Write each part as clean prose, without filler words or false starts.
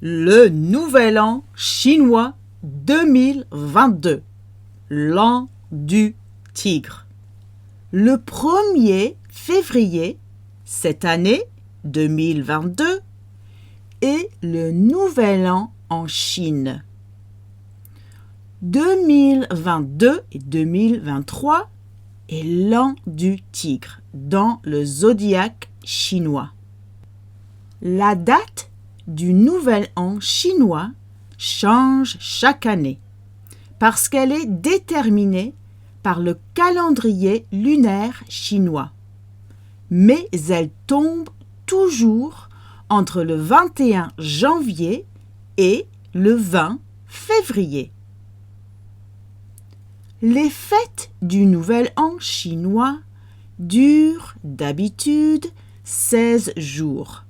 Le Nouvel An chinois 2022, l'an du tigre. Le 1er février, cette année 2022, est le Nouvel An en Chine. 2022 et 2023 est l'an du tigre dans le zodiaque chinois. La date du Nouvel An chinois change chaque année parce qu'elle est déterminée par le calendrier lunaire chinois. Mais elle tombe toujours entre le 21 janvier et le 20 février. Les fêtes du Nouvel An chinois durent d'habitude 16 jours,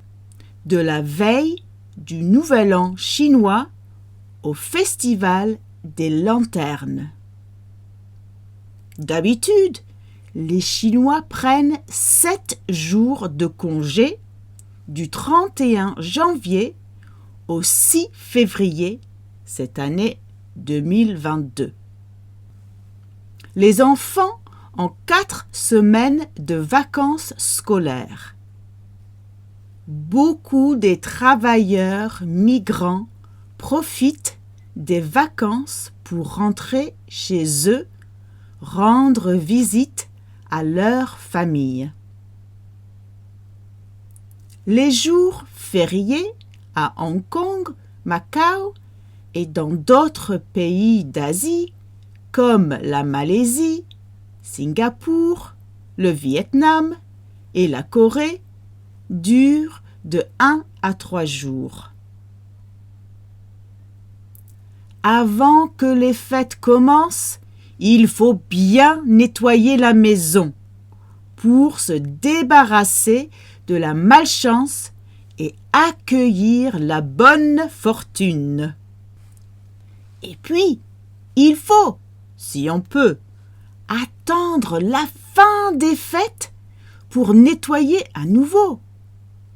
de la veille du Nouvel An chinois au festival des lanternes. D'habitude, les Chinois prennent 7 jours de congé du 31 janvier au 6 février cette année 2022. Les enfants ont 4 semaines de vacances scolaires. Beaucoup des travailleurs migrants profitent des vacances pour rentrer chez eux, rendre visite à leur famille. Les jours fériés à Hong Kong, Macao et dans d'autres pays d'Asie comme la Malaisie, Singapour, le Vietnam et la Corée durent de 1 à 3 jours. Avant que les fêtes commencent, il faut bien nettoyer la maison pour se débarrasser de la malchance et accueillir la bonne fortune. Et puis, il faut, si on peut, attendre la fin des fêtes pour nettoyer à nouveau.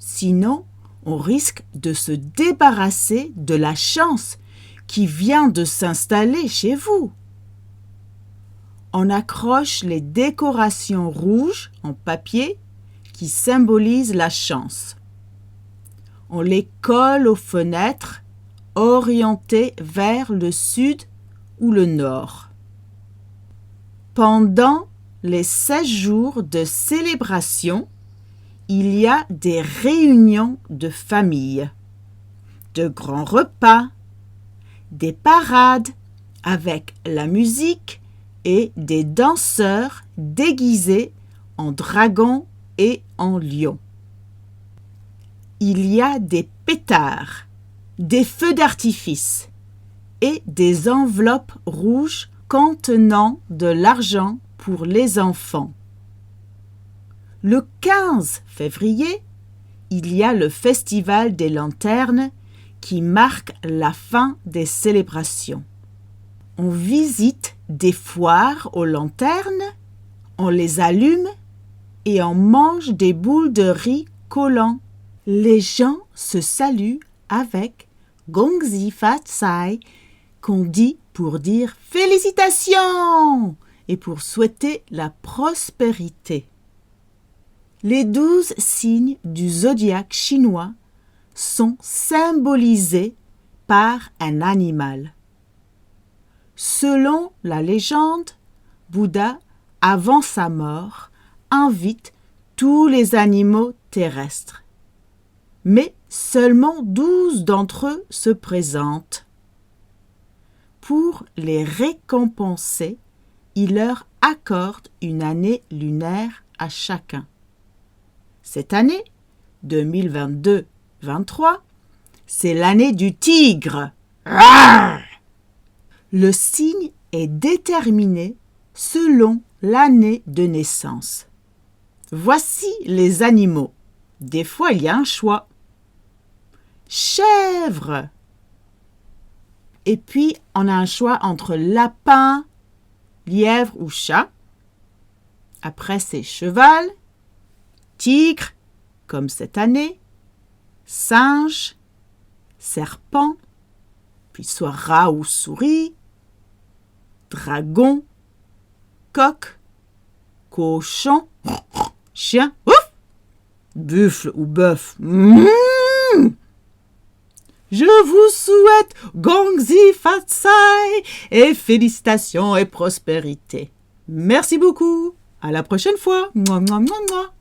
Sinon, on risque de se débarrasser de la chance qui vient de s'installer chez vous. On accroche les décorations rouges en papier qui symbolisent la chance. On les colle aux fenêtres orientées vers le sud ou le nord. Pendant les 16 jours de célébration, il y a des réunions de famille, de grands repas, des parades avec la musique et des danseurs déguisés en dragons et en lions. Il y a des pétards, des feux d'artifice et des enveloppes rouges contenant de l'argent pour les enfants. Le 15 février, il y a le festival des lanternes qui marque la fin des célébrations. On visite des foires aux lanternes, on les allume et on mange des boules de riz collants. Les gens se saluent avec Gongzi Fa Cai, qu'on dit pour dire félicitations et pour souhaiter la prospérité. Les 12 signes du zodiaque chinois sont symbolisés par un animal. Selon la légende, Bouddha, avant sa mort, invite tous les animaux terrestres. Mais seulement 12 d'entre eux se présentent. Pour les récompenser, il leur accorde une année lunaire à chacun. Cette année, 2022-23, c'est l'année du tigre. Arrgh! Le signe est déterminé selon l'année de naissance. Voici les animaux. Des fois, il y a un choix. Chèvre. Et puis, on a un choix entre lapin, lièvre ou chat. Après, c'est cheval, tigre, comme cette année, singe, serpent, puis soit rat ou souris, dragon, coq, cochon, chien, ouf, buffle ou bœuf. Je vous souhaite Gongzi Fatsai et félicitations et prospérité. Merci beaucoup. À la prochaine fois. Mouah, mouah, mouah, mouah.